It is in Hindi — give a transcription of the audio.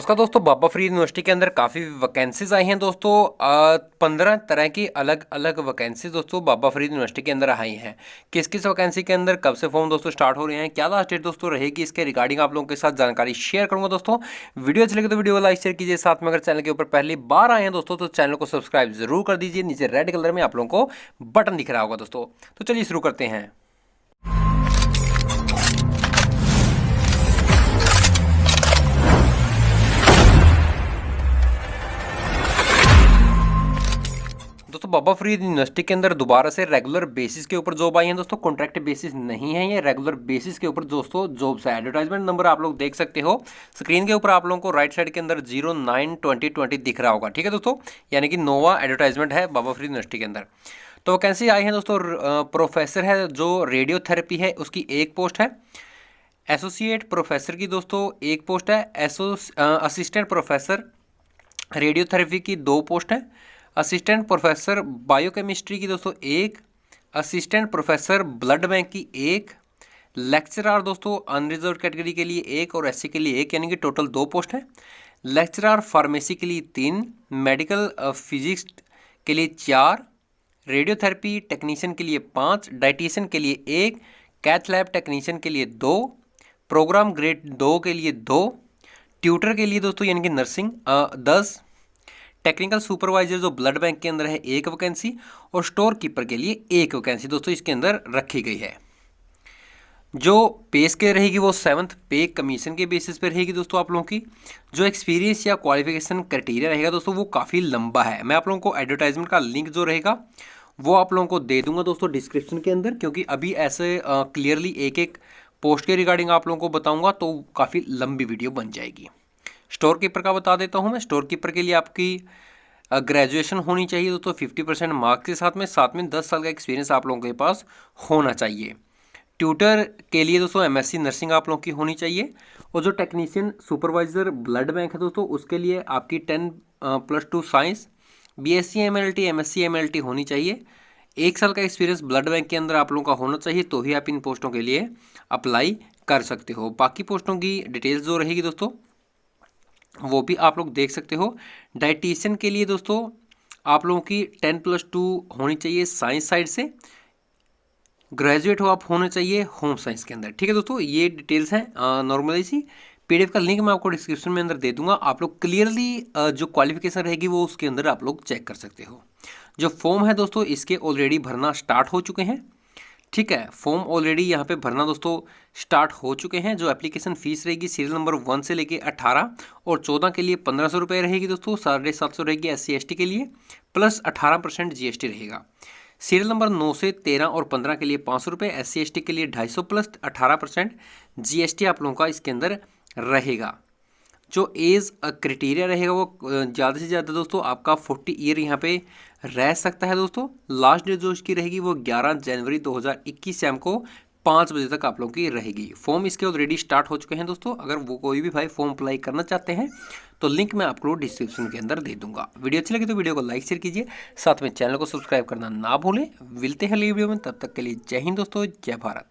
नमस्कार दोस्तों, बाबा फरीद यूनिवर्सिटी के अंदर काफ़ी वैकेंसीज आई हैं दोस्तों। 15 तरह की अलग अलग वैकेंसीज दोस्तों बाबा फरीद यूनिवर्सिटी के अंदर आई हैं। किस किस वैकेंसी के अंदर कब से फॉर्म दोस्तों स्टार्ट हो रहे हैं, क्या लास्ट डेट दोस्तों रहेगी, इसके रिगार्डिंग आप लोगों के साथ जानकारी शेयर करूंगा दोस्तों। वीडियो अच्छी लगे तो वीडियो को लाइक शेयर कीजिए, साथ में अगर चैनल के ऊपर पहली बार आए हैं दोस्तों तो चैनल को सब्सक्राइब जरूर कर दीजिए। नीचे रेड कलर में आप लोगों को बटन दिख रहा होगा दोस्तों। तो चलिए शुरू करते हैं। दोस्तों बाबा फरीद यूनिवर्सिटी के अंदर दोबारा से रेगुलर बेसिस के ऊपर जॉब आई है दोस्तों। कॉन्ट्रैक्ट बेसिस नहीं है, ये रेगुलर बेसिस के ऊपर दोस्तों जॉब्स है। एडवर्टाइजमेंट नंबर आप लोग देख सकते हो स्क्रीन के ऊपर, आप लोगों को राइट साइड के अंदर 09/2020 दिख रहा होगा, ठीक है दोस्तों। यानी कि नोवा एडवर्टाइजमेंट है बाबा फरीद यूनिवर्सिटी के अंदर। तो वैकेंसी आई है दोस्तों। प्रोफेसर है जो रेडियोथेरेपी है उसकी एक पोस्ट है। एसोसिएट प्रोफेसर की दोस्तों एक पोस्ट है। असिस्टेंट प्रोफेसर रेडियोथेरेपी की 2 पोस्ट है। असिस्टेंट प्रोफेसर बायोकेमिस्ट्री की दोस्तों एक। असिस्टेंट प्रोफेसर ब्लड बैंक की एक। लेक्चरर दोस्तों अनरिजर्व कैटेगरी के लिए एक और एससी के लिए एक, यानी कि टोटल 2 पोस्ट है। लेक्चरर फार्मेसी के लिए 3, मेडिकल फिजिक्स के लिए 4, रेडियोथेरेपी टेक्नीशियन के लिए 5, डाइटिशियन के लिए 1, कैथ लैब टेक्नीशियन के लिए 2, प्रोग्राम ग्रेड 2 के लिए 2, ट्यूटर के लिए दोस्तों यानी कि नर्सिंग 10, टेक्निकल सुपरवाइजर जो ब्लड बैंक के अंदर है 1 वैकेंसी, और स्टोर कीपर के लिए 1 वैकेंसी दोस्तों इसके अंदर रखी गई है। जो पे स्केल रहेगी वो 7th पे कमीशन के बेसिस पे रहेगी दोस्तों आप लोगों की। जो एक्सपीरियंस या क्वालिफिकेशन क्राइटेरिया रहेगा दोस्तों वो काफ़ी लंबा है। मैं आप लोगों को एडवर्टाइजमेंट का लिंक जो रहेगा वो आप लोगों को दे दूंगा दोस्तों डिस्क्रिप्शन के अंदर, क्योंकि अभी ऐसे क्लियरली एक एक पोस्ट के रिगार्डिंग आप लोगों को बताऊँगा तो काफ़ी लंबी वीडियो बन जाएगी। स्टोर कीपर का बता देता हूं मैं। स्टोर कीपर के लिए आपकी ग्रेजुएशन होनी चाहिए दोस्तों 50% मार्क्स के साथ में 10 साल का एक्सपीरियंस आप लोगों के पास होना चाहिए। ट्यूटर के लिए दोस्तों M.Sc नर्सिंग आप लोगों की होनी चाहिए। और जो टेक्नीशियन सुपरवाइजर ब्लड बैंक है दोस्तों उसके लिए आपकी 10+2 science, B.Sc MLT M.Sc MLT होनी चाहिए। 1 साल का एक्सपीरियंस ब्लड बैंक के अंदर आप लोगों का होना चाहिए, तो ही आप इन पोस्टों के लिए अप्लाई कर सकते हो। बाकी पोस्टों की डिटेल्स जो रहेगी दोस्तों वो भी आप लोग देख सकते हो। डाइटिशियन के लिए दोस्तों आप लोगों की 10+2 होनी चाहिए साइंस साइड से। ग्रेजुएट हो आप होने चाहिए होम साइंस के अंदर, ठीक है दोस्तों। ये डिटेल्स हैं नॉर्मली सी। PDF का लिंक मैं आपको डिस्क्रिप्शन में अंदर दे दूंगा। आप लोग क्लियरली जो क्वालिफिकेशन रहेगी वो उसके अंदर आप लोग चेक कर सकते हो। जो फॉर्म है दोस्तों इसके ऑलरेडी भरना स्टार्ट हो चुके हैं, ठीक है। फॉर्म ऑलरेडी यहाँ पे भरना दोस्तों स्टार्ट हो चुके हैं। जो एप्लीकेशन फीस रहेगी सीरियल नंबर 1 से लेके 18 और 14 के लिए 1500 रुपये रहेगी दोस्तों। 750 रहेगी SC ST के लिए, प्लस 18% GST रहेगा। सीरियल नंबर 9 से 13 और 15 के लिए 500 रुपये, SC ST के लिए 250 प्लस 18% GST आप लोगों का इसके अंदर रहेगा। जो एज क्राइटेरिया रहेगा वो ज़्यादा से ज़्यादा दोस्तों आपका 40 ईयर यहाँ पे रह सकता है दोस्तों। लास्ट डेट जो इसकी रहेगी वो 11 जनवरी 2021 शाम को 5 बजे तक आप लोगों की रहेगी। फॉर्म इसके ऑलरेडी स्टार्ट हो चुके हैं दोस्तों। अगर वो कोई भी भाई फॉर्म अप्लाई करना चाहते हैं तो लिंक मैं आपको डिस्क्रिप्शन के अंदर दे दूंगा। वीडियो अच्छी लगी तो वीडियो को लाइक शेयर कीजिए, साथ में चैनल को सब्सक्राइब करना ना भूलें। मिलते हैं अगली वीडियो में, तब तक के लिए जय हिंद दोस्तों, जय भारत।